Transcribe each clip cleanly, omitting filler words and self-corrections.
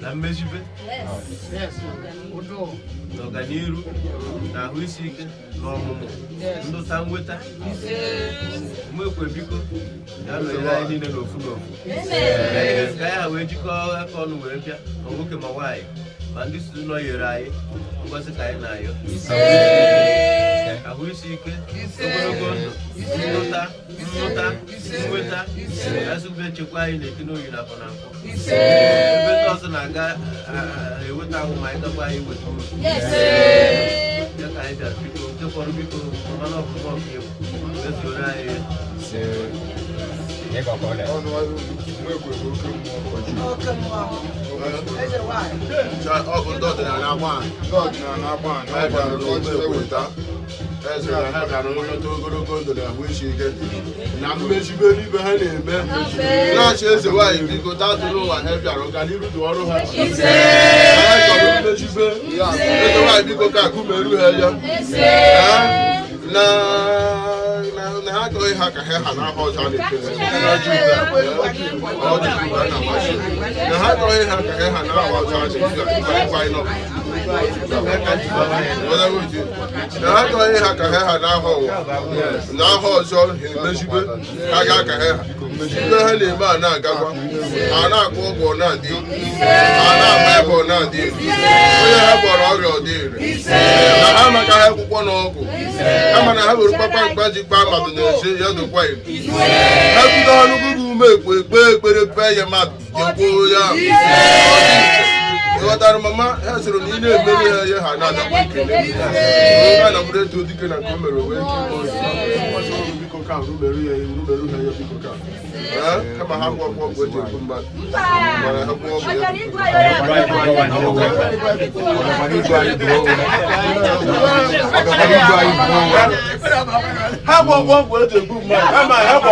na mmezibe n'ọganiru na ahụ isi ike n'ọmụmụ ndụta nweta umekwe biko ya mere anyị niile n'ofu n'ofu ka ya wee jikọọ aka ọnụ wee bịa ma nwoke ma nwaanyị ma ndị si nọ nyere anyị ngọzi ka anyị na-ayọ ahụ isi ike ogologo ndụ nnụta nweta ezigbo echekwa anyị na-eti n'oyi na afọ na nkwọ ebe ndị ọzọ na-aga eweta ahụ ma anyị gakwa anyị weta uru ya ka anyị bịara biko nke fọrọ biko mana ọbụbọ nke ezuoro anyị ọ bụ ndị ọdịnala agba eze na ha gara nleta ogologo ndụ na ahụ isi ike na mmechibe n'ibe ha na-eme na-achị eze nwaanyị biko tatụrụ ụwa ha bịara ka n'iru dị ọrụ ha ha chọrọ mmechibe eze nwaanyị biko ka akụ meru ha ya na ha achọghị ha ka ha n'aha ọzọ a na-ekele na ha achọghị ha ka ha n'aha ọzọ a na-ekele na ha achọghị ha ka ha n'aha ụwa n'aha ọzọ emezibe ha ga ka ha ibe ha na-eme a na-agakwa a na-akpọ ụgwọ na-adị a na-ama ebe ọ na-adị onye ha gwọrọ ọrịa ọdị ire na ha maka ha akwụkwọ na ọgwụ kama na ha were kpakpa mkpa ji kpaa mmadụ na-ese ya dokwa iri ha bido ha n'ugwu ume ekpee ekpere pee ya mmadụ jekwuo ya ịghọtara mama ha sịrị na ị na-emeri ha ihe ha na-adakwa ekele ha na mụrụ etu dike na nke o mere wee ike biko ka rumeru ha ya biko ka kama ha gwọ ọgwụ eji egbu mmadụ mana ha gwọ ọgwụ ha gwọ ọgwụ eji egbu mmadụ kama ha gwọ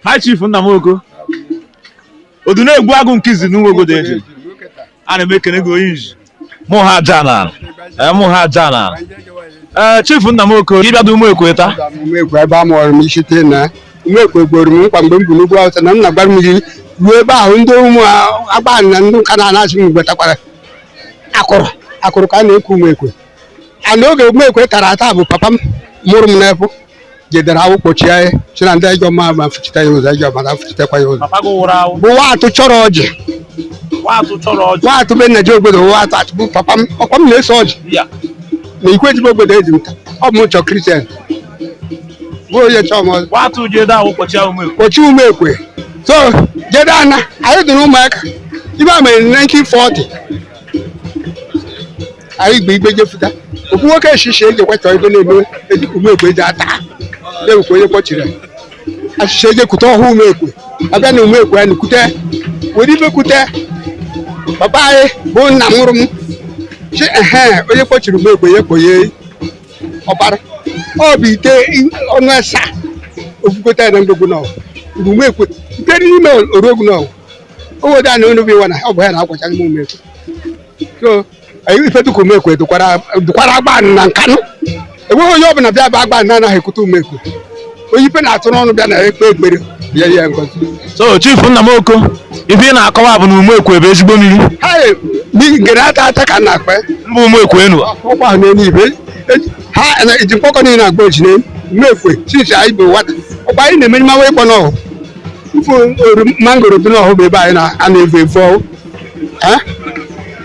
Hi Chief Nnamoko odu na-egbu agụ nkizi n'uwe obodo eji a na-emekene gị onye iji mụ ha jana Chief Nnamoko gị bịado Umekwe taa Umekwe ebe a mụọrọ m isi tee na Umekwe gboro m mkpa mgbe m bụ n'ugwu Awụsa na m na-agbara m iri ruo ebe ahụ ndị ụmụ agbani na ndị nka na-anasị m gwetakwara akụrụ ka a na-ekwu Umekwe n'oge Umekwe tara ata bụ papa m mụrụ m n'efụ jedere awụ kpochie anyị si na ndị ejọ mma ma fụchite ya ụzọ ejọ ma fụchitekwa ya ụzọ bụ nwaatụ chọrọ ọjị nwaatụ be nna ji ogbodo nwaatụ achụbụ papa m ọkwa m na-eso ọjị na ikwe jibe ogbodo eji m ọ bụ m chọ kristian bụ onye chọọ m kpochie Umekwe so jede ana anyị dụrụ ụmụaka ibe a mere 1940 anyị gbe igbe jefuta okwu nwoke eshishi eji ekwetọ ibe na-eme umekwe eji ata na-ekwe onye kpọchiri ashishi eji ekwute ọhụụ umekwe abịa na umekwe ya na-ekwute were ibe kwute papa anyị bụ nna m mụrụ m chi onye kpọchiri umekwe ya kpoye ọbara ọ bụ ite ọnụ asaa ofukọta ya na mgbegwu na bụ umekwe nke n'ime orogwu na obodo a na onu bụ iwa na ọ bụ ya na-akwacha n'ime umekwe so anyị ifetuka umekwe dụkwara agbanị na nkanụ enweghị onye ọbụla bịa bụ agbanị na-anaghị ekwute umekwe onye ife na-atụ n'ọnụ bịa na ekpe ekpere bịa ya ngozi. So Chief Nnamoko ife ị na-akọwa bụ na umekwe bụ ezigbo mmiri ha ngere ata ata ka na-akpa mbụ umekwe enu ọkwa ahụ n'eluigwe ha eji mkpọkọ niile agba ojine umekwe sinsi anyị bụ nwata ọkwa anyị na-emenye mmanwụ ịkpọ n'ọhụ mfu mangoro dị n'ọhụ bụ ebe anyị na-evu evu ọhụ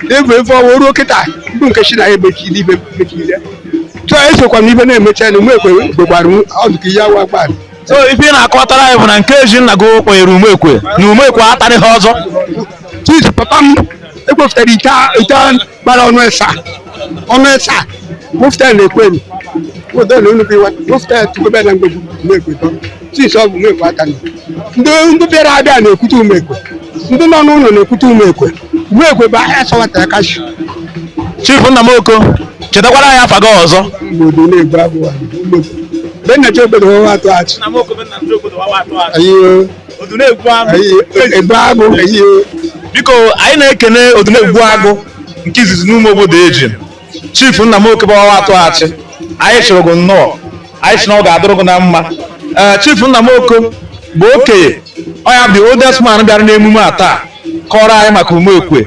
na-evu evu ọhụ ruo kịta bụ nke chi na ya emechiri ibe mechiri tụọ esokwa m ibe na-emecha na umekwe gbegbara ọdụ ka ihe awụ agbalị. So ife ị na-akọtara anyị bụ na nke eji nna gị kpọnyere umekwe na umekwe atarịghị ọzọ chief papa m ekpofutara ite gbara ọnụ ịsa mufta na-ekweri mufta tukwebe na mgbegbu umekwe tọ chief ọ bụ umekwe aka ndị bịara abịa na-ekwute umekwe ndị nọ n'ụlọ na-ekwute umekwe bụ ahịa sọwatara kashi. Chief Nnamoko chetakwara anyị afa gị ọzọ mgbodo na-egbu abụọ benachi obodo wawa atụ achị egbu agụ. biko anyị na-ekene Odunegwu agụ nke izizi n'ụmụ obodo eji Chief Nnamoko bụ wawa atụ achị anyị chịrị gị nnọọ anyị sị na ọ ga-adụrụ gị na mma. Chief Nnamoko bụ okenye ọ ya bụ oldest man bịara n'emume a taa kọrọ anyị maka umekwe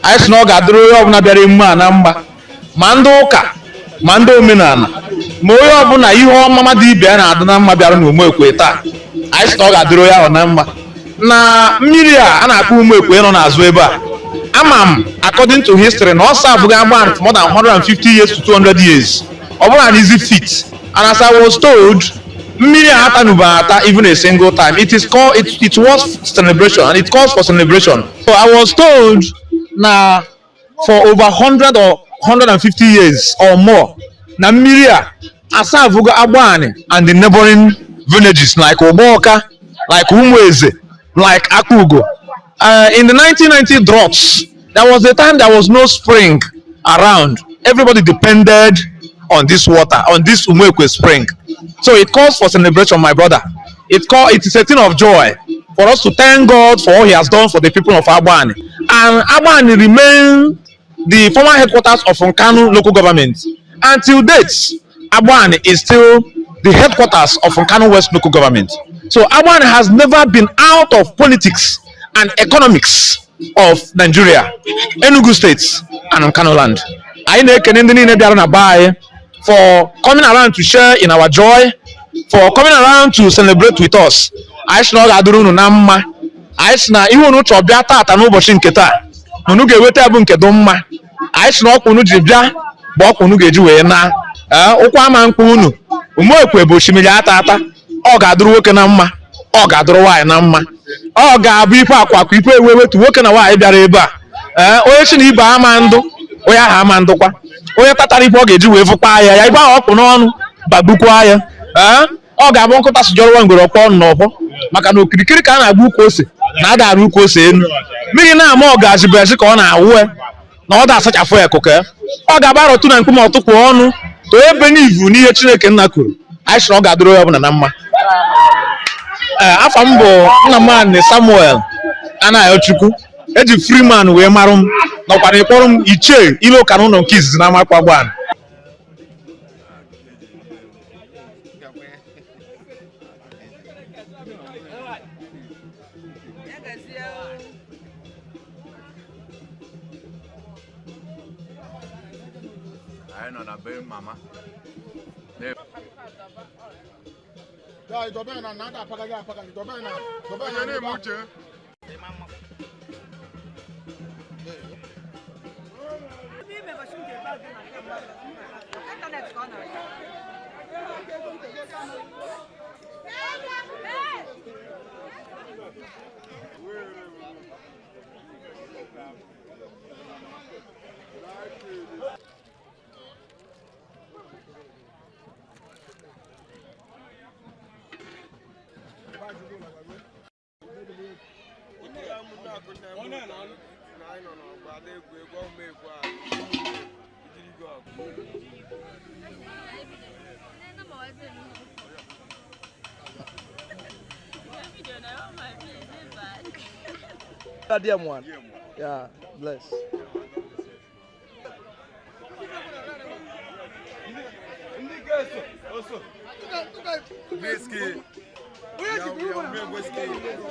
anyị sị na ọ ga-adụrụ onye ọbụla bịara emume a na mma ma ndị ụka ma ndị omenala ma onye ọbụla ihe ọmama dị ibe ya na-adị na mma bịara na umekwe taa anyị sị na ọ ga-adịrị ya ahụ na mma. Na mmiri a na-akpọ umekwe nọ n'azụ ebe a ama m according to history na ọsọ abụghị agba for more than 150 years to 200 years ọ bụrụ na easy fit and as I was told mmiri a atanụba ata even a single time. It was celebration and it calls for celebration. So I was told na for over 100 or 150 years or more na mmiri a asavugo Agbani and the neighboring villages like Oboka, like Umueze, like Akugo. In the 1990 droughts, there was a time there was no spring around. Everybody depended on this water, on this Umekwe spring. So it calls for celebration, my brother. It is a thing of joy for us to thank God for all He has done for the people of Agbani. And Agbani remains the former headquarters of Nkanu local government. Until date, Agbani is still the headquarters of Nkanu West local government. So Agbani has never been out of politics and economics of Nigeria, Enugu State, and Nkanu land. I know for coming around to share in our joy, for coming around to celebrate with us. I should not do Namma. I should not even know Chobiata and Oboshinketa. No get wet abun kedoma. I should not kunu jibja, Bokunu gejuena. Okwaman kunu. Umokwe Boshimiliata. Ogadru Wokenama. Ogadru Nama. Ogabipa Kwakipe we to work in a way Dareba. Ocean Iba Amando. Oya Hamandokwa. Oya tatari pogeju wevu paya ya iba ọkụ n'ọnụ babukwa ya ọ ga-abụ nkụta sijọrọ ngoro ọkpọ nnọọ maka na okirikiri ka a na-agba ukwu ose na ada arụ ukwu ose enu mmiri na-ama ọ ga-azibezi ka ọ na-awụ na ọ da-asachafụ ya kuke ọ ga-abara otu na mkpụm ọtụkwu ọnụ too ebe n'ivu n'ihe Chineke nna kwuru anyị sị na ọ ga-adịrị ya ọbụla na mma. Afọ m bụ Nnamani Samuel Anayochukwu eji Freeman wee marụ m nọkwara ịkpọrọ m ichie ile ụka n'ụlọ nke izizi na Amakwa Agbani. One. Yeah, bless. Whiskey. Whiskey.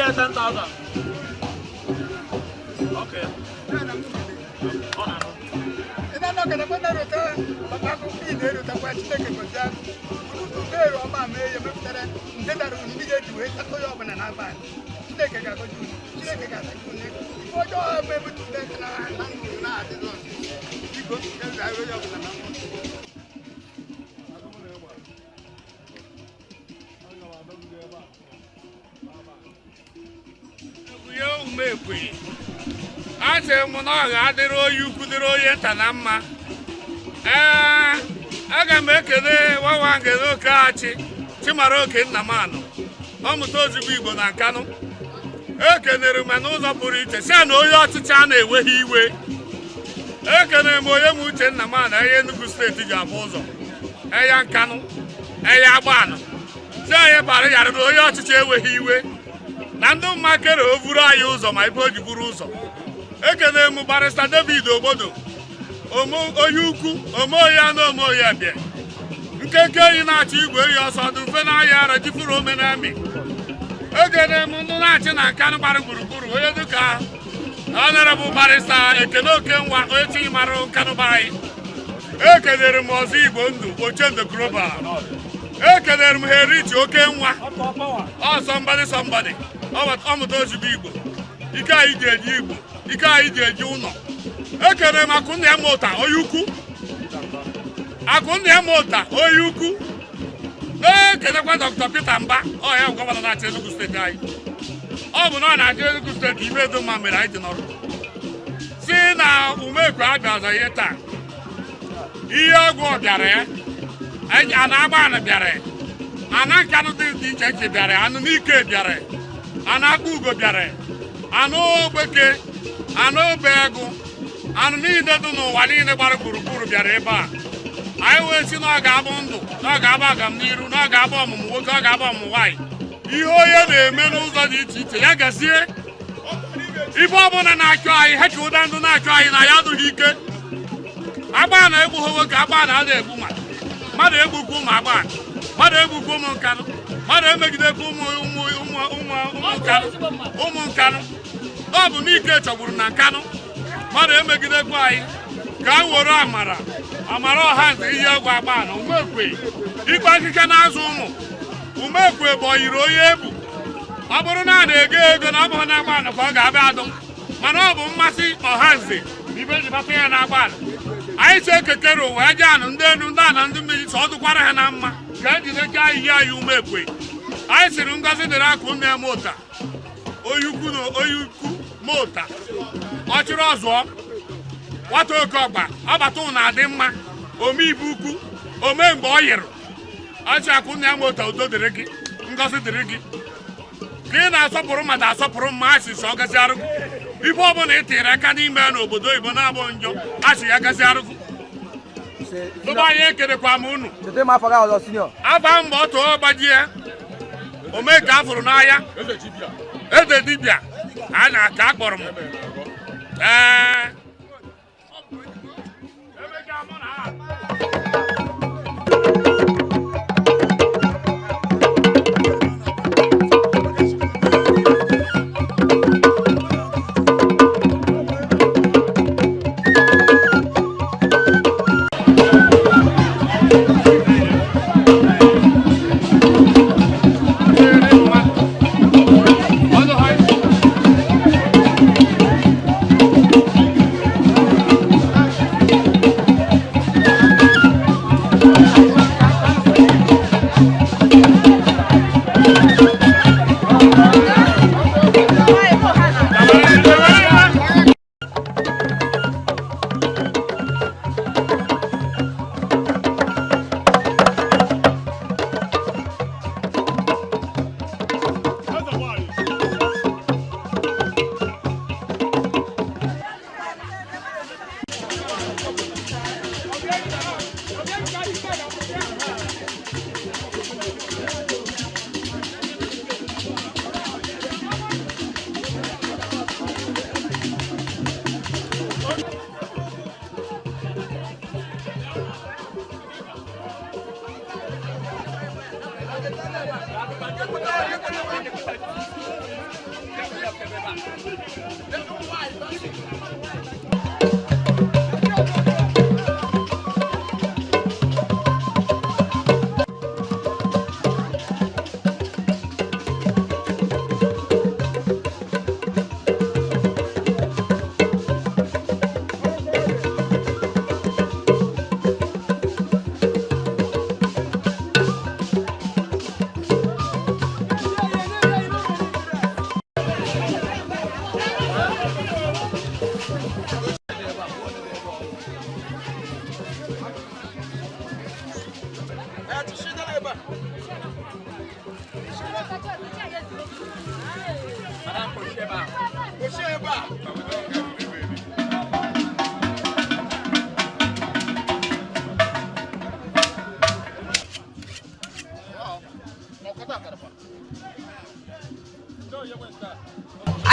Yeah, 10,000. Okay. EKWEE. I say, Monaga, the road you could roll yet and Amma. I can make a one get no catchy. Chimaroke in the man. Almost those people that can. Ekenerumanoza Purita, San Oya Chane, where he way. Ekenemoyamuch in the man, I ain't good state to Jabozo. Ayan Cano, Ayabano. Say, Paria, Oya Chache, where he way. Nando Makero, Vura Yuzo, my body Buruzo. Ekenemu Barista David Obodo. Omo Oyuku, Omoyano Moyabia. Nkeke Inachi, where you are so to Fenaya, Jifuro Menami. Ekenemu Nunachi and Canabar Guru, where the car. Honorable Barista, Ekenoken, Wati Maro Canobai. Ekenemu Mozi Bundu, Ochen the Groba. Ekenemu Herich, Okenwa. Oh, somebody. Oh, what those people? Ika ije Igbo, Ika ije Juno. Ekere makunye mota oyuku. Akunye mota oyuku. Ekere kwa Dr. Peter Mba. Oh, yeah, governor na Enugu State ai. Oh, no na Enugu State ibe do ma mere ai dị n'ọrụ. Si na umekwe abịaza ihe taa. Ihe ọgwụ bịara ya. Ana AGBANI bịara. Ana nkanụ dị iche iche bịara, anụ n'ike bịara. Anaku go biare, ano beke, ano bego, ano ni dedu no wali ne bar guru biare ba. I will see no gabondo, no gabagam niru, no gabom, no gabom wai. Iho ye de menu za di tite ya gasie. Ibo bona na kwai, heku dan do na kwai na ya do hike. AGBANI ebu ho ga AGBANI ada ebu ma. Madu ebu ku ma AGBANI. Madu ebu ku mo kanu. Madu emegide ku ụmụ nkanụ ọ bụ n'ike chọgburu na nkanụ mmadụ emegidekwa anyị ka a were amara ọha nze ihe ọgwụ AGBANI umekwe ikpe akịka n'azụ ụmụ umekwe bụ oyiri onye ebu ọ bụrụ na a na-ego ego na ọ bụghị na AGBANI ka ọ ga-abịa adụ mana ọ bụ mmasị ọha nze ibe jibata ya na AGBANI anyị si ekekere ụwa eje anụ ndị enu ndị ana ndị mmiri sọ ọ dụkwara ha na mma ka ejideka ahịhịa anyị umekwe anyị siri ngozi dịrị akụ nne mota oyukwu mota ọ chịrị ọzụọ nwata oke ọgba ọbata na adị mma ome ibu ukwu ome mgbe ọ yịrị ọchị akụ nne mota udo dịrị gị ngozi dịrị gị ka ị na-asọpụrụ mmadụ asọpụrụ mma asịsị ọ gazi arụgụ ife ọbụla ị tiri aka n'ime ya n'obodo oyibo na-abụ njọ asị ya gazi arụgụ tụba anyị ekerekwa m unu afa mgbe ọ tụọ gbajie ome ka a fụrụ n'ahịa eze dibịa a na-aka akpọrọ m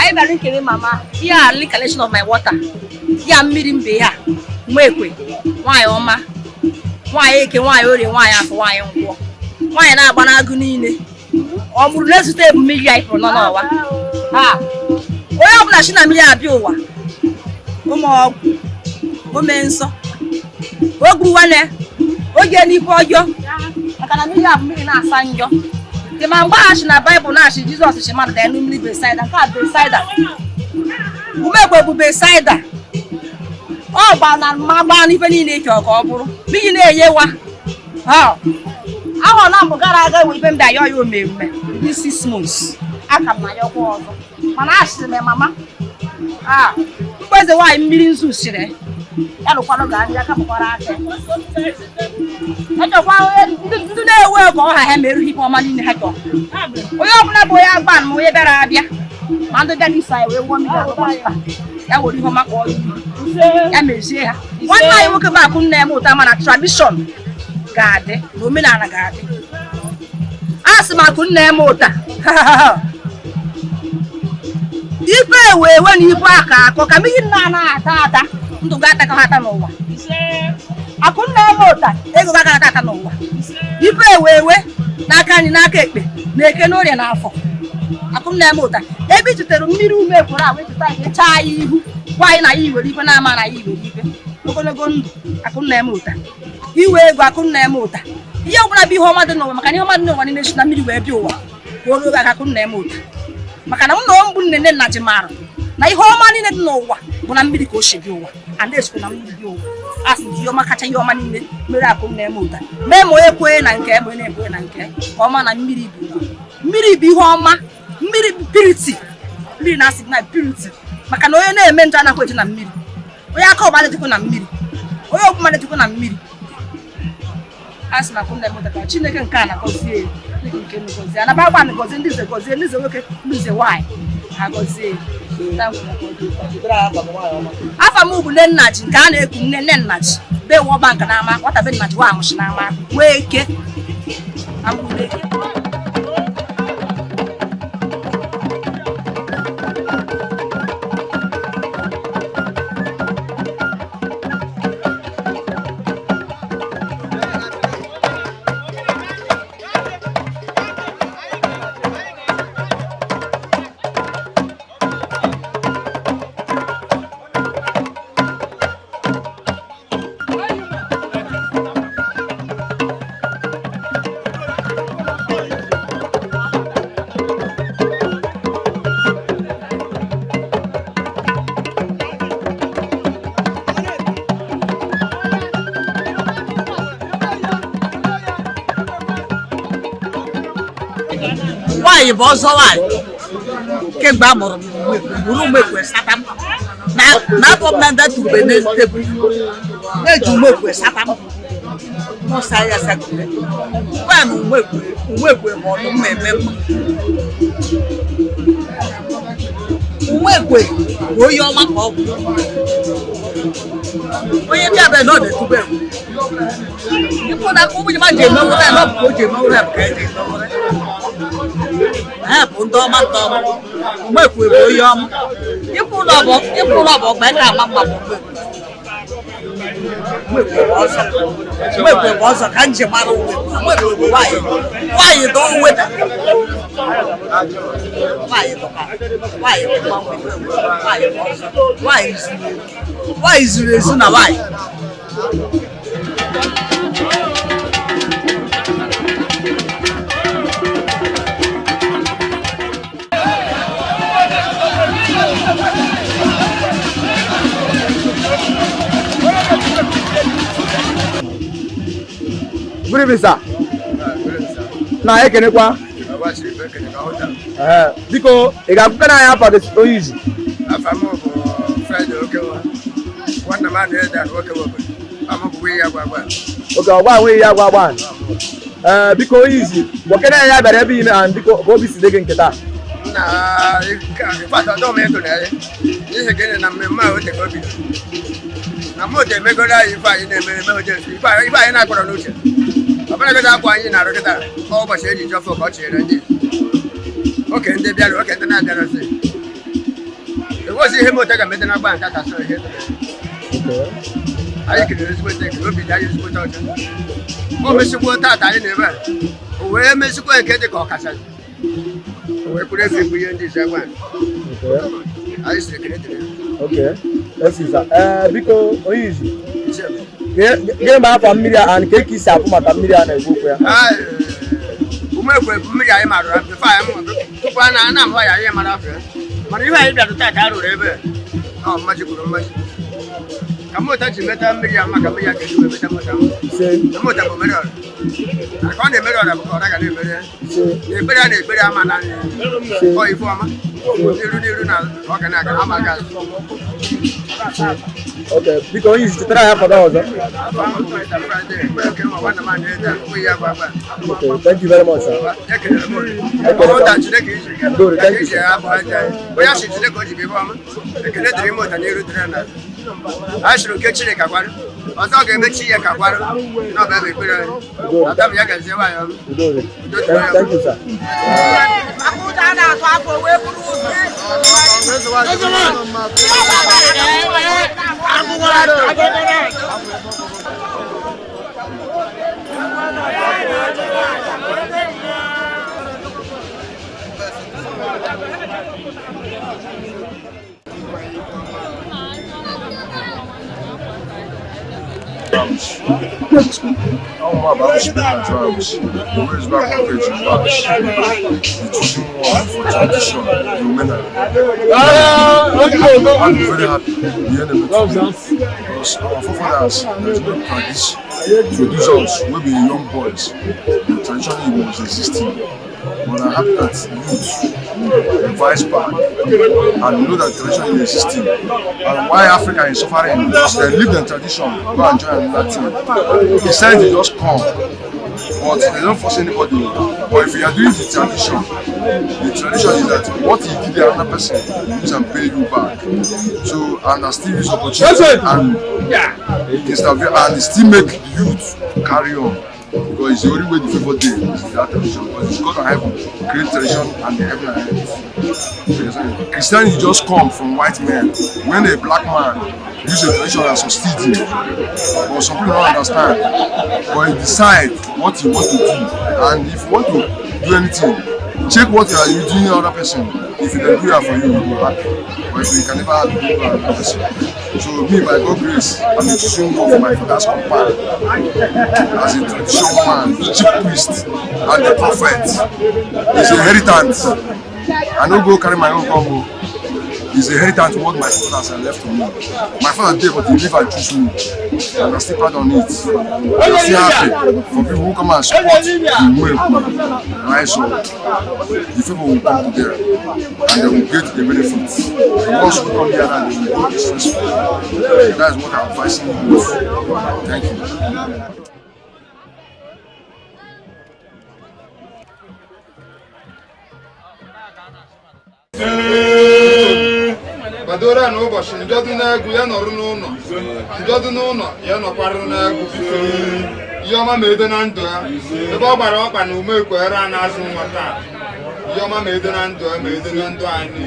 I very carry mama. Here are collection of my water. Here mmiri mbe ya. Mwekwe. Nwanyị ọma. Nwanyị eke, nwanyị ori, nwanyị afọ, nwanyị ngwọ. Nwanyị na-agba n'agụ niile. Ọ mụrụ na-ezute ebu mmiri ya ifuru nọ n'ọwa. Ha. Onye ọbụla si na mmiri abịa ụwa. Ụmụ ọgwụ. Ome nsọ. Ogbu nwanne. Oge n'ife ọjọọ. Maka na mmiri abụ mmiri na-asa njọ. The man bash na Bible na shi Jesus shi man da numli beside and ka beside. Umekwe bu beside. O ba na magba ni fe ni ne ke ko buru. Bi na eyewa. Ha. Aho na mbugara aga we be mda yo memme. This 6 months. Aka na yo ko ozo. Mana ashi me mama. Ah. Kweze wa mmiri nzu shire. Ya no kwano ga anya ka bukwara aka. Ejo kwa ndu na ewe ko ha meru hipo ọma ni ha to. Oyo ọbụla bụ ya agba m onye bịara abịa. Ma ndị bịa n'isa ewe wo mi ga pasta. Ya wori ho maka ọyị. Ya mezie ha. Nwanne anyị nwoke ba akụ nne m ụta mana tradition ga-adị, na omenala ga-adị. Asị m akụ nne m ụta. Ife ewe ewe na ife aka akọ ka mmiri nna na-ata ata. Ndụ ga-ataka ha ata n'ụwa. Akunna emota ego ga ata n'ụwa. Ife ewewe n'aka anyị n'aka ekpe na-eke n'orie n'afọ. Akunna emota ebe tutere mmiri ume kwuru a wetuta ihe chaa ihu gwanyị na yi were ife na-ama na yi were ife. Ogologo ndụ akunna emota. Iwe ego akunna emota. Ihe ọbụla bụ ihe ọma dị n'ụwa maka na ihe ọma dị n'ụwa niile si na mmiri wee bịa ụwa. Kworo ga akunna emota. Maka na ụlọ mbụ nne nna ji mara na ihe ọma niile dị n'ụwa bụ na mmiri ka o si bịa ụwa. And this na mmiri bịa ụwa. As the Yoma kacha Yoma niile mere akụ na-emota. Mee ma onye kwee na nke ebe na-ekwe na nke ọma na mmiri bụ mmiri bụ ihe ọma, mmiri bụ purity. Mmiri na-asị na purity. Maka na onye na-eme njọ anakwa eje na mmiri. Onye aka ọba na-ejekwa na mmiri. Onye ọbụma na-ejekwa na mmiri. Asị na akụ na-emota ka Chineke nke a na-agọzie nke ngozi. Ana bagba na ngozi ndị gozie ndị nwoke ndị nwanyị. Agọzie. Afa m bụ nna ji nke a na-ekwu nne nna ji be wo bank na ama kwata be nna ji wa amụshi na ama wee ike amụle why bozo why ke gba moro buru mekwe satam na problem that to be table na ju mekwe satam mo saya sakule ba no mekwe mo no meme mekwe oyo ma ko oye bi abe no de tu be ipo na ko bi ma je mo na no ko je mo na ka je no Pundo matom, mekwe boyom. Ipu lobo, beta mama. Mekwe bozo kanje maru. Mekwe why you don't with it? Why is the reason why? Good evening, sir. Na ekene kwa. Biko, e ga kukana ya pa this so easy. Afamo ko Friday okewa. Wanda man dey that okewa. Amabu we ya gbagba. Okay, ogba we ya gbagba. Biko easy. Bokene ya bere bi na biko go bi sidege nketa. na ifata do me to le ihe gene na mmemme a o te ko bi na mo te me go da ifa yi na me o je ifa yi na gboro n'uche ọbụla gị akwa anyị na-arụ kịta ụbọchị eji jọfọ ka ọ chịrị ndị oke ndị bịara oke ndị na-abịarụzi egosi ihe moto ga-emete na agba nka kasị ihe anyị kelere ezigbo ekele obi dị anyị ezigbo ọcha o mesikwo tata anyị na-ebe a o wee mesikwo nke dị ka ọkachasị o wee kwuru efe ihe ndị isi agba anyị siri ekele dịrị biko onye izu gịnị ma afọ mmiri a nke ka isi afụ maka mmiri a na-egbu okwu ya umekwe mmiri anyị marụrụ tupu a na-amụ ya ihe mara afọ ya mana ihe anyị bịara tata arụrụ ebe ọ mmaji kwuru mmaji ka mụta ji meta mmiri ya maka mmiri ya ga-eji wee meta mụta mụta bụ mere ọrụ ka ọ na-emere ọra bụ ka ọra ga na-emere na ekpere a na-ekpere ama na ọ ife ọma n'iru na ọ ga na-aga ama ga okay biko onye isi chetara ya fọdụ ọzọ okay thank you very much sir ashuru nke Chineke agwarụ ọzọ ga-emechi ya ka agwarụ na ọbịa bụ ekpere adam ya gazie nwanyị ọrụ thank you sir Uma base de drums, depois vai competir baixo. E tudo for tradition, no manner. I'm very happy. The enemy because our forefathers, there's no tradition. Producers will be young boys. The tradition was existing. But I'm happy that youth revise back and know that tradition is existing. And why Africa is suffering because they live the tradition, go and join another thing. The signs they just come, but they don't force anybody. But if you are doing the tradition is that what you did to another person, you can pay you back. So and I still use opportunity and still make the youth carry on. Because it's the only way the people do is that tradition. Because it's God and heaven, create tradition and the heaven and earth. Christianity just come from white men. When a black man uses a tradition as hostility, but some people don't understand. But he decide what he wants to do, and if you want to do anything, check what you are doing to another person. If they do that for you, you will happy. But if you can never do that for another person. So me, by God's grace, I'm a tradition of my father's companion. As a tradition man, the chief priest and the prophet is a inheritance. I don't go carry my own combo. It's a inheritance what my fathers have left to me. My father did, but he never choose me. And I'm still proud on it. I'm still happy for people who come and support the UMU. Right, so the people will come together and they will get the benefits. Once we come here and they will go stressful. That's what I'm advising you. Thank you. Badora n'ụbọchị njọdụ na-egwu ya nọrụ n'ụlọ njọdụ n'ụlọ ya nọkwarụ na-egwu ihe ọma ma edo na ndụ ya ebe ọ gbara ọkpa na ume ekwere a na-azụ nwa taa ihe ọma ma edo na ndụ ya ma edo na ndụ anyị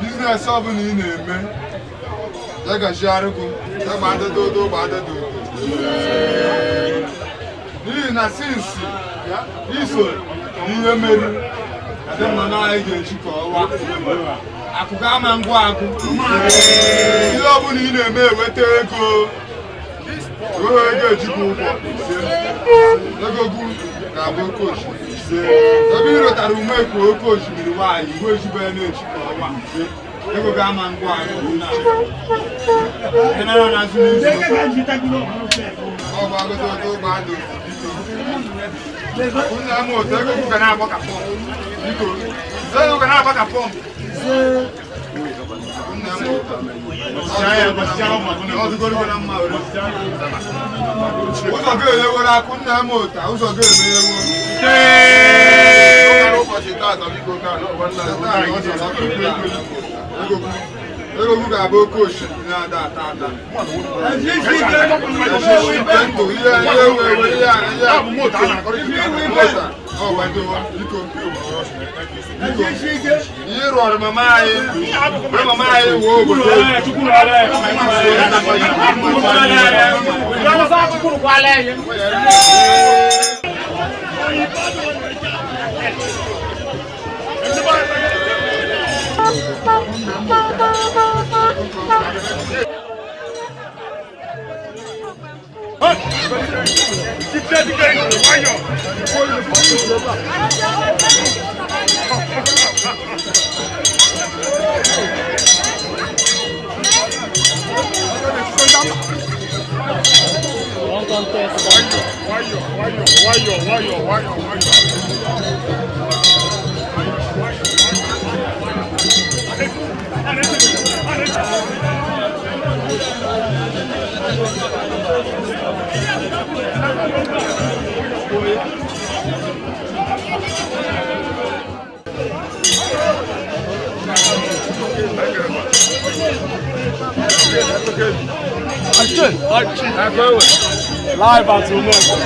Business ọbụla ị na-eme ya gajiarịgụ ya gbadadodo n'ihi na sinsi iso n'ihe meri adị mma na anyị ga-eji ka ọwa akụkọ ama ngwa agụ ihe ọbụla ị na-eme eweta ego ego ejikwa ụgwọ egogwu ga-abụ oke osimiri ebe ị rụtara umekwu oke osimiri nwaanyị iwe ezigbo ya na-eji ka ọwa ego ga-ama ngwa agụ ụzọ ga-enyewere akụ nna m ụta ụzọ ga-emenyewo egogwu ga-abụ oke osimiri na-ada ata ata ihe rụọrọ mama anyị wee obodo Vamos Live at home.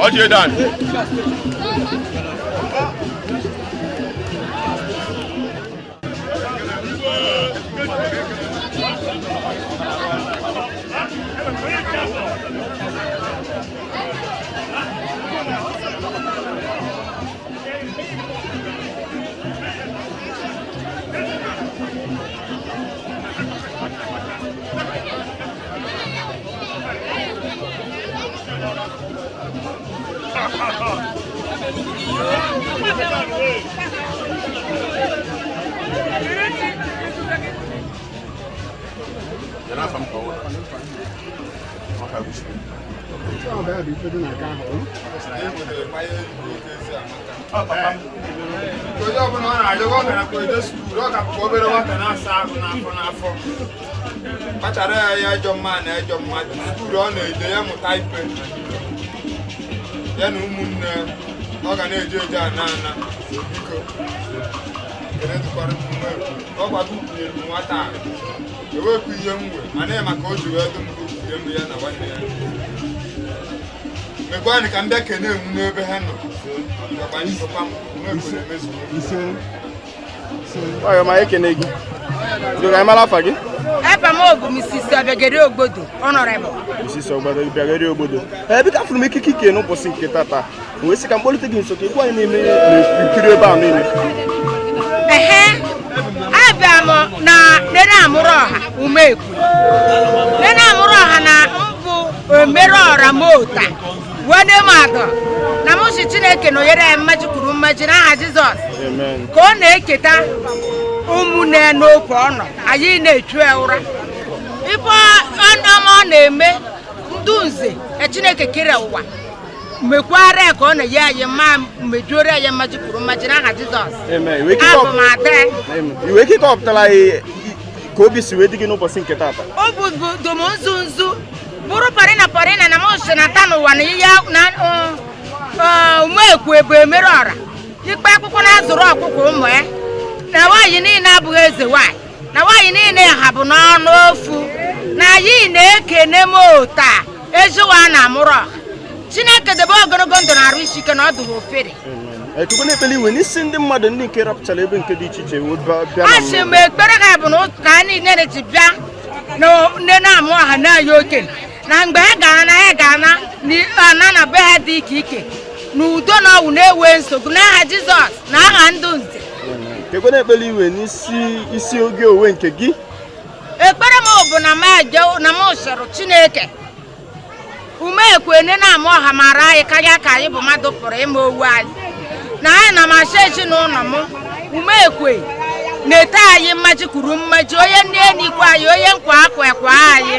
Oje dan. ya na ụmụnne ọ ga na-eje eje ana biko kenetukwara ọ gbado ukwunyere nwata ewepụ ihe mwe mana maka o ji wee dum ihe mwe ya na nwanne ya mekwanị ka m bịa kene emu n'ebe ha nọ gabanye papa m Oyo ma ekene gị. Dora mara afa gị? Epa m ogu Mrs. Obegere Ogbodo, honorable. Mrs. Obegere Ogbodo. Ebe ka furu m ikike n'ụbọchị nke tata. Wee sị ka mkpọlite gị nso ka ịgwa anyị n'ime n'ikiri ebe a niile. Abịa m na nene amụrụ ọha Umekwe. Nene amụrụ ọha na mbụ omere ọra mota. Wene mmadụ na mụsi Chineke na oyere ya mmaji kwuru mmaji n'aha Jizọs. Amen. Ka ọ na-eketa ụmụnne n'ofe ọnọ anyị na-echu ụra ife ọnọma ọ na-eme ndụ nze Chineke kere ụwa mekwara ka ọ na-eyi anyị ma mejuoro anyị mmaji kwuru mmaji n'aha Jizọs. Amen. Abụ m ada. Iwe ike ọpụtara ka obi si wee dị gị n'ụbọchị nke tata. O bụ dum nzu bụrụ parina na mụsi na ta n'ụwa na ihe na Umekwe bụ emere ọra ikpe akwụkwọ na-azụrụ ọkụkọ ụmụ ya na nwaanyị niile abụghị eze nwaanyị na nwaanyị niile ha bụ n'ọnụ ofu na anyị na-ekene m ota eziwa na amụrụ ọha Chineke debe ogologo ndụ na arụ isi ike na ọdụ ofere. Ekuku na-ekpele iwe n'isi ndị mmadụ ndị nke rapụchara ebe nke dị iche iche asị m ekpere ha bụ na ka anyị niile ji bịa na nne na-amụ ọha na-ayi okenye na mgbe ha ga-ana na be ha dị ike ike na udo na ọwụ na-ewe nsogbu n'aha Jizọs na aha ndụ nze. Ekwe na-ekpele iwe n'isi oge owe nke gị. Ekpere m bụ na m usoro Chineke Umekwe nne na-amụ ọha mara anyị karịa ka anyị bụ mmadụ pụrụ ime owu anyị na anyị na masị ezinụlọ m Umekwe na-ete anyị mmaji kwuru mmaji onye nne n'ikwe anyị onye nkwa akwa ekwa anyị.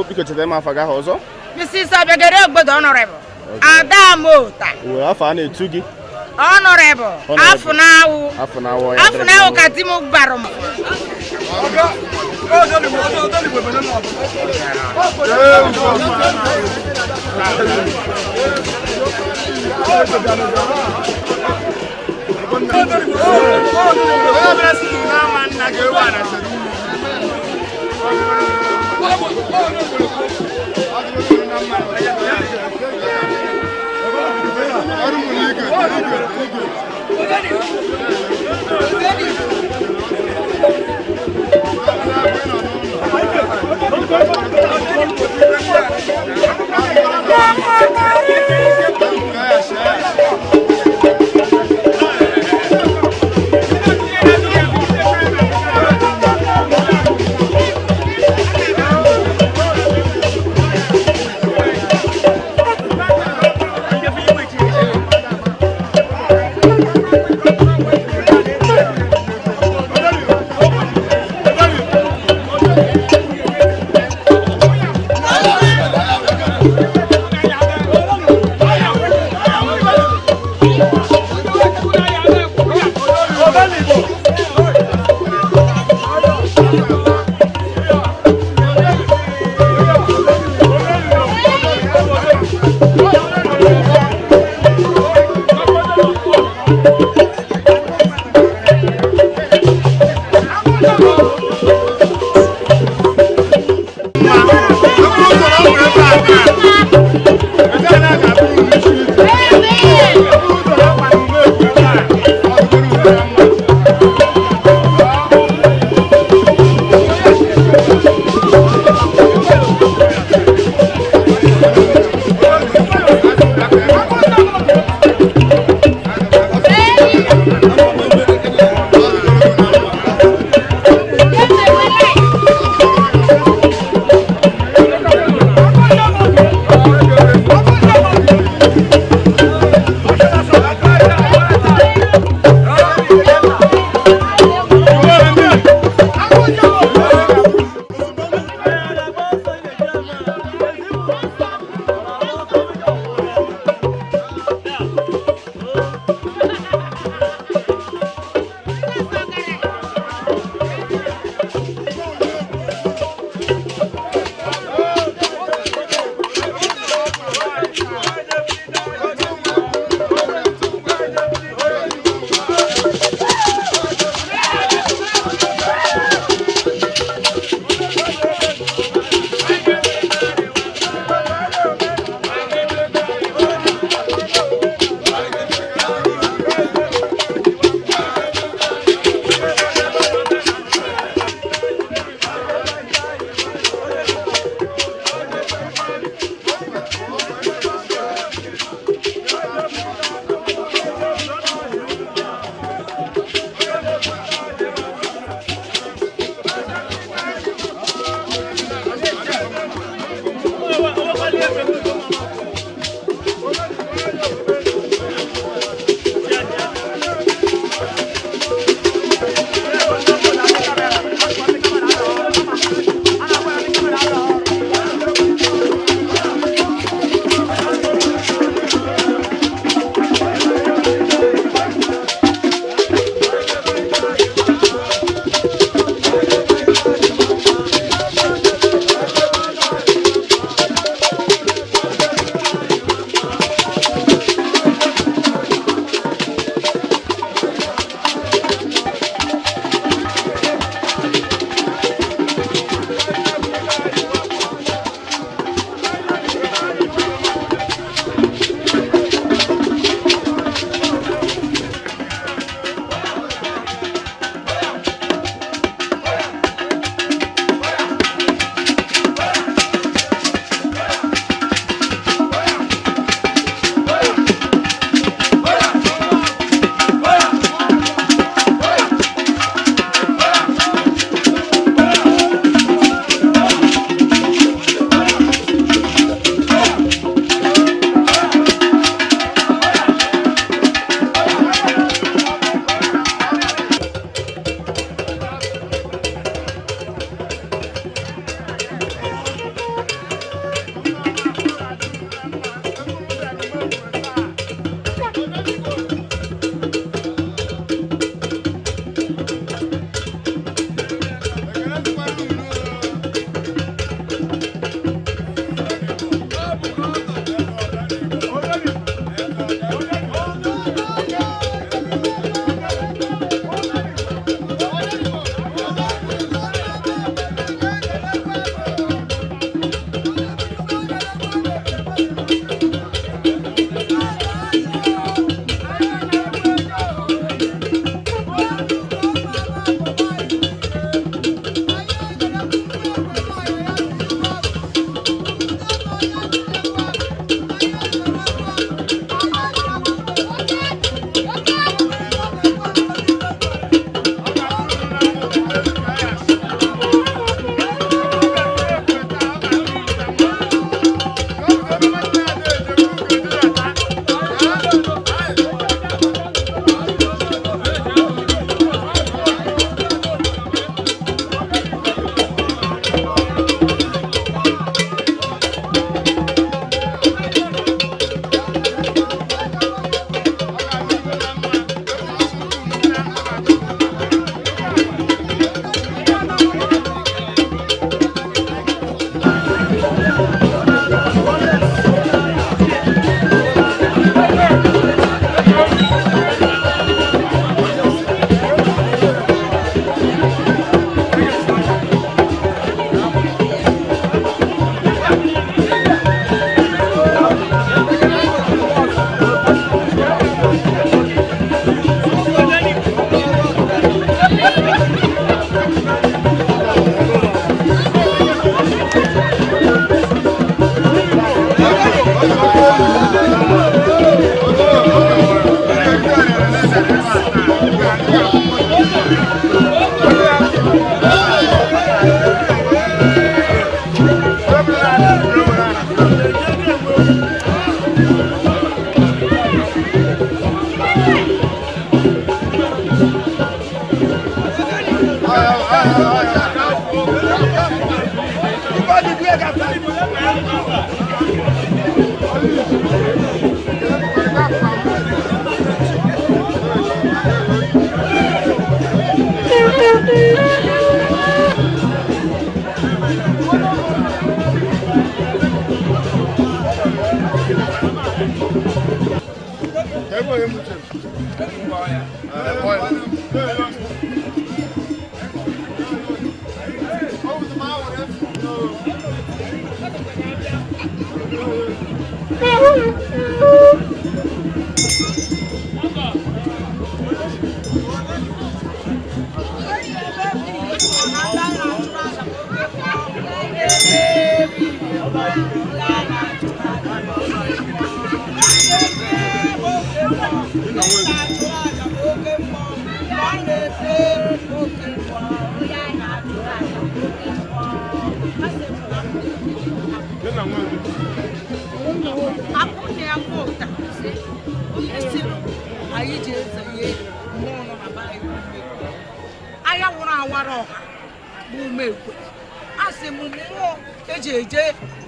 Biko cheta m afa gị aha ọzọ. Mrs. Obegere Ogbodo, honorable. Ada Mota. Uwe afọ a na-etu gị. Honorable. Afọ na-awụ ka di m gbara m. Thank you.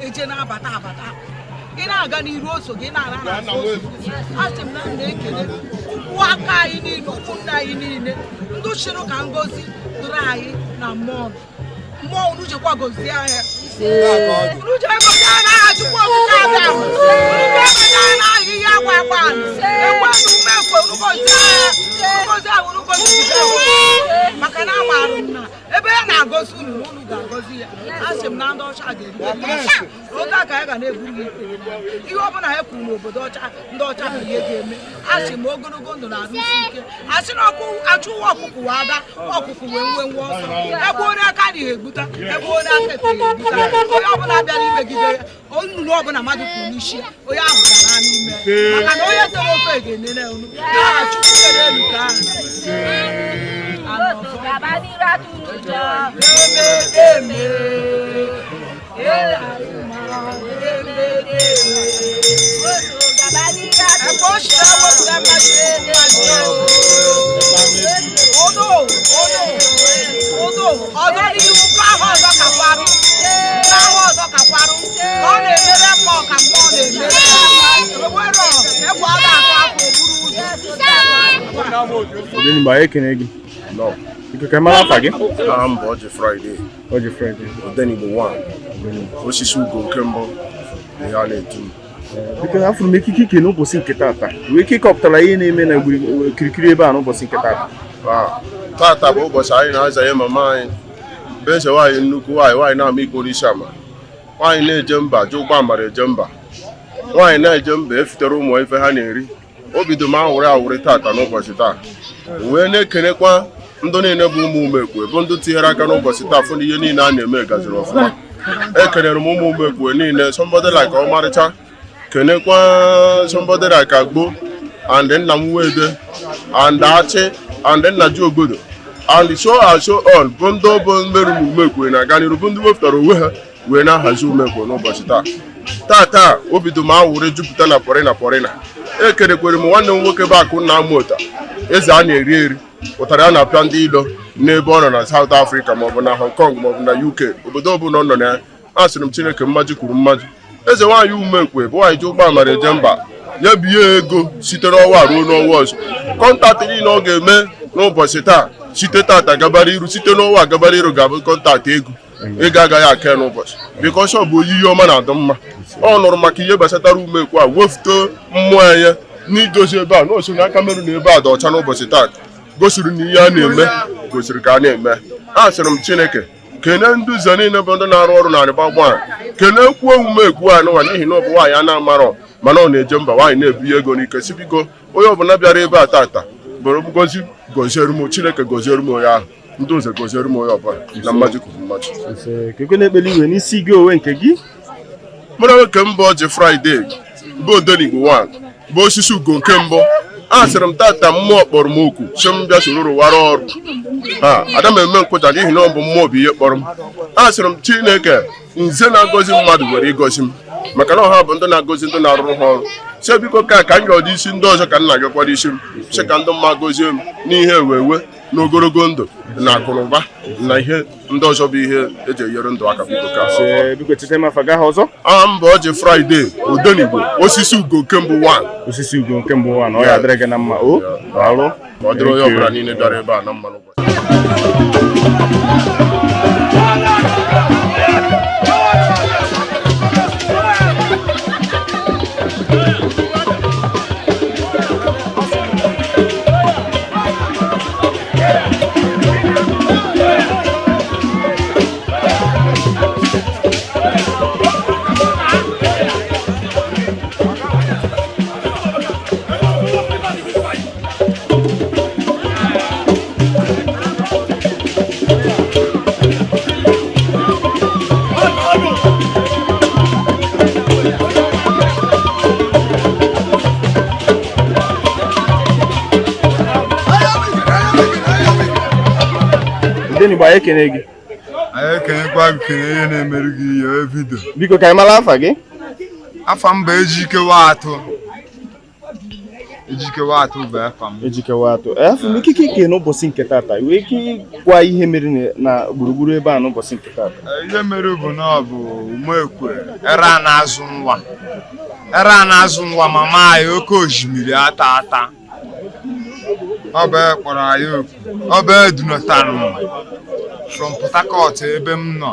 eje na-abata abata ị na-aga n'iru oso gị na-ara na asị m na m na-ekele ụkwụ aka anyị niile ụmụnne anyị niile ndị chịrị ka ngozi dụrụ anyị na mmụọ unu jikwa gozie ahịa unu ji egozi n'aha Chukwu okike abịa unu egozi n'aha ihe agwa agba ekwenụ mmekwe unu gozie ahụ unu gozibiga maka na amarụ m na ebe ya na-agozi unu na unu ga-agozi ya asị m na ndị ọcha ga-erite oge a ka ya ga na-eburu ya ikpe ihe ọ bụla ha kwuru n'obodo ọcha ndị ọcha bụ ihe ga-eme asị m ogologo ndụ na-arụsi ike asị na achụwa ọkụkụ wee ada ọkụkụ wee nwe nwe ọsọ ebe onye aka adịghị egbuta ebe onye aka ekweghị egbuta onye ọbụla bịara imegide ya nnụnụ ọbụla mmadụ kwuru n'isi ya onye ahụ gara n'ime maka na onye tere ofe ga-enene unu aha Chukwu kere elu ka Gịnị mgbe anyị kene gị? Ike mara afa gị? Aha m bụ Ọjị Fraịde. Ọjị Fraịde. Odenigbo 1. Osisi ugo nke mbụ ihe a na-etu m. Biko afụrụ m ekike ike n'ụbọchị nke taata. Wee ike kọpụtara ihe na-eme na kirikiri ebe a n'ụbọchị nke taata. Taata bụ ụbọchị anyị na-azanye mama anyị bụ eze nwaanyị nnukwu nwaanyị na-ama iko n'isi ama. Nwaanyị na-eje mba ji ụgbọ amara eje mba. Nwaanyị na-eje mba efitere ụmụ ife ha na-eri. Obido m awụrị taata n'ụbọchị taa. Wee na-ekenekwa ndị niile bụ ụmụ umekwe bụ ndị tinyere aka n'ụbọchị taa fụ na ihe niile a na-eme gaziri ọfụma. Ekenere m ụmụ umekwe niile somebody like Ọmarịcha, kenekwa somebody like Agbo and nna m Wede and Achị and nna ji Obodo and so on bụ ndị bụ mmerụ m umekwe na-aga n'iru bụ ndị wepụtara onwe ha wee na-ahazi umekwe n'ụbọchị taa. Taa obido m awụrị jupụta na pọrịna. Ekenekwere m nwanne m nwoke bụ Akụnna Amụta eze a na-eri eri ụtara ya na-apịa ndị ilo n'ebe ọ nọ na South Africa maọbụ na Hong Kong maọbụ na UK obodo ọbụla ọ nọ na ya. Asịrị m Chineke mmaji kwuru mmaji. Eze nwaanyị umekwe bụ nwaanyị ji ụgbọ amara eje mba ya biye ego site n'ọnwa ruo n'ọnwa ọzọ. Kọntaktị niile ọ ga-eme n'ụbọchị taa site tata gabara iru site n'ọnwa gabara iru ga-abụ kọntaktị ego agaghị aka n'ụbọchị bikọs ọ bụ oyiyi ọma na-adị mma. Ọ nụrụ maka ihe gbasatara umekwe a wefute mmụọ ya n'idozi ebe a na osonye aka merụ na ebe a dị ọcha n'ụbọchị taa gosiri na ihe a na-eme gosiri ka a na-eme. Asịrị m Chineke kene ndị ụzọ niile bụ ndị na-arụ ọrụ na arịba gbaa kene kwuo umekwe a n'ụwa n'ihi na ọ bụ nwaanyị a na-amarọ mana ọ na-eje mba nwaanyị na-ebu ego n'ike si biko onye ọbụla bịara ebe a tata bụrụ ngozi goziere m Chineke goziere m onye ahụ ndị ụzọ goziere m onye ọbụla na mmaji kwuru mmaji. Kekwe na-ekpeli iwe n'isi gị onwe nke gị mụrụ nwoke mbụ Ọjị Fraịde bụ Odenigbo 1 bụ osisi ugo nke mbụ. Asịrị m tata mmụọ kpọrọ m okwu si m bịa soro rụwara ọrụ ada m eme nkụja n'ihi na ọ bụ mmụọ bụ ihe kpọrọ m. Asịrị m Chineke nze na-agọzi mmadụ were ịgọzi m maka na ọha bụ ndị na-agọzi ndị na-arụrụ ha ọrụ. Si biko ka m yọọ isi ndị ọzọ ka nna gị kwado isi m si ka ndị mma gọzie m n'ihe ewewe n'ogologo ndụ na akụnụba na ihe ndị ọzọ bụ ihe eji enyere ndụ aka biko ka ụbọchị Fraịde Odenigbo osisi ugo nke mbụ 1 ọ ya adịrị gị na mma o daalụ ọ dịrị onye ọbụla niile bịara ebe a na mmanụ Igbo anyị ekene gị. Anyị ekenekwa gị kene ihe na-emere gị ihe vidio. Biko ka anyị mara afa gị. Afa m bụ Ejikewa-atụ. Ejikewa-atụ bụ afa m. Ejikewa-atụ. Afọ m ikike ike n'ụbọchị nke taata. Iwe ike gwa ihe mere na gburugburu ebe a n'ụbọchị nke taata. Ihe mere bụ na ọ bụ Umekwe ere a na-azụ nwa. Ere a na-azụ nwa mama anyị oke osimiri ata. Ọ bụ kpọrọ anyị okwu. Ọ bụ edunọtara m from Port Harcourt ebe m nọ.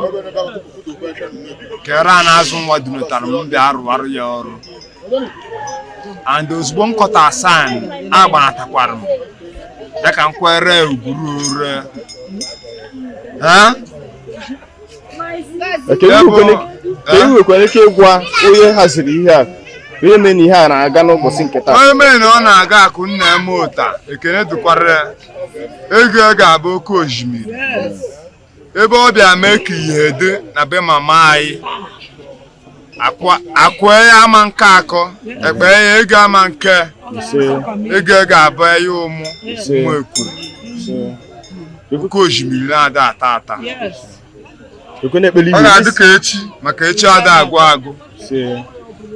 Ka ere a na-azụ nwa dunọtara m bịa rụwarụ ya ọrụ. And ozugbo m kọta asan agbanatakwara m. Ya ka m kwere ugwuru ore. Ka nwekwara ike ịgwa onye haziri ihe a onye mere na ihe a na-aga n'ụbọchị nke taa. Onye mere na ọ na-aga akụ nna m ụta ekene dụkwara ego ga-abụ oke osimiri ebe ọ bịa mee ka ihe dị na be mama anyị akwa ya ama nke akọ ekpe ya ego ama nke ego ga-abụ ya ụmụ Umekwe oke osimiri na-ada ata ọ ga-adị ka echi maka echi ada agwụ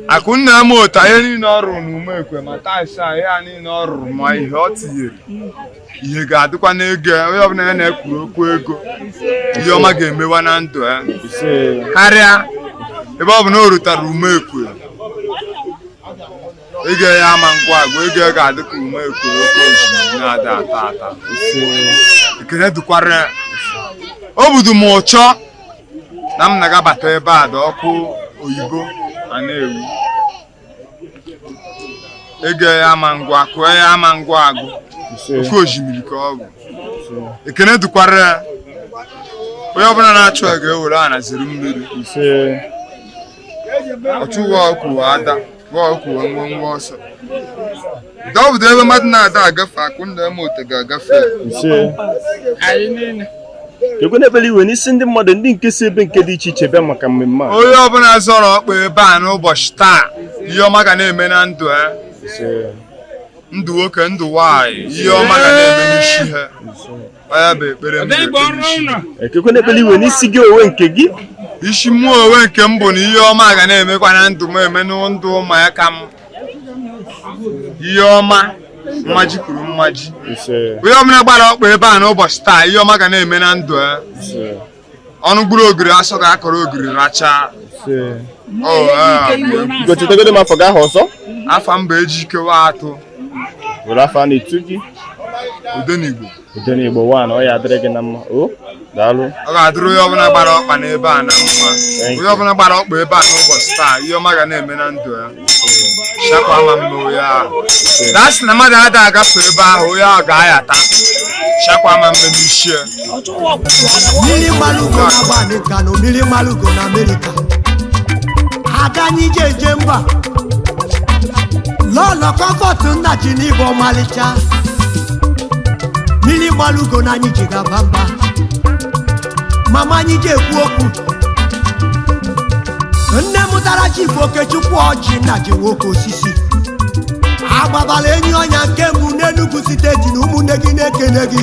akụ nna m ụta ihe niile ọ rụrụ n'Umekwe ma taịsa ya niile ọ rụrụ ma ihe ọ tinyere ihe ga-adịkwa n'ego onye ọbụla ya na-ekwuru okwu ego ihe ọma ga-emewa na ndụ ya karịa ebe ọ bụ na o rutara Umekwe ego ya ama ngwa agwa ego ga-adị ka Umekwe oke osimiri na-ada ata ekene dịkwara o budu m ụchọ na m na-agabata ebe a dị ọkụ oyibo a na-ewu ego ya ama ngwa kụọ ya ama ngwa agụ oke osimiri ka ọ bụ ekene dịkwara onye ọbụla na-achụ ego ewere a naziri mmiri ọchụwa ọkwụ ada ọkwụ nwa ọsọ dọbụdo ebe mmadụ na-ada agafe akụ nna m ụta ga-agafe ekwenebele iwe n'isi ndị mmadụ ndị nke si ebe nke dị iche iche bịa maka mmemme a onye ọbụla zọrọ ọkpa ebe a n'ụbọchị taa ihe ọma ga na-eme na ndụ ya ndụ nwoke ndụ nwaanyị ihe ọma ga na-eme n'isi ha ya bụ ekpere m ekwenebele iwe n'isi gị onwe nke gị isi mụ onwe nke m bụ na ihe ọma ga na-emekwa na ndụ m eme n'ndụ ụmụaka m ihe ọma mmaji kwuru mmaji onye ọbụla gbara ọkpa ebe a n'ụbọchị taa ihe ọma ga na-eme na ndụ ya ọnụ gburu ogiri asọ ga-akọrọ ogiri rachaa gochitegodo m afọ gị aha ọzọ afa m bụ Ejikewa-atụ were afọ a na-etu gị Odenigbo 1 ọ ya adịrị gị na mma o daalụ ọ ga-adịrị onye ọbụla gbara ọkpa n'ebe a na mma onye ọbụla gbara ọkpa ebe a n'ụbọchị taa ihe ọma ga na-eme na ndụ ya shakwa ama mma onye ahụ dasị na mmadụ ada agafe ebe ahụ onye ahụ ga-ayata shakwa ama mma n'isi ya mmiri mmalugo na Agbanika na mmiri mmalugo na Amerịka aga anyị je mba lọlọ kọfọtụ nna ji n'Igbo ọmalịcha mmiri mmalugo na anyị ji gaba mba mama anyị ji ekwu okwu nne mụtara Chief Okechukwu ọjị nna ji nwoke osisi agbabala enyi ọnya nke mbụ n'Enugu steeti na ụmụnne gị na-ekene gị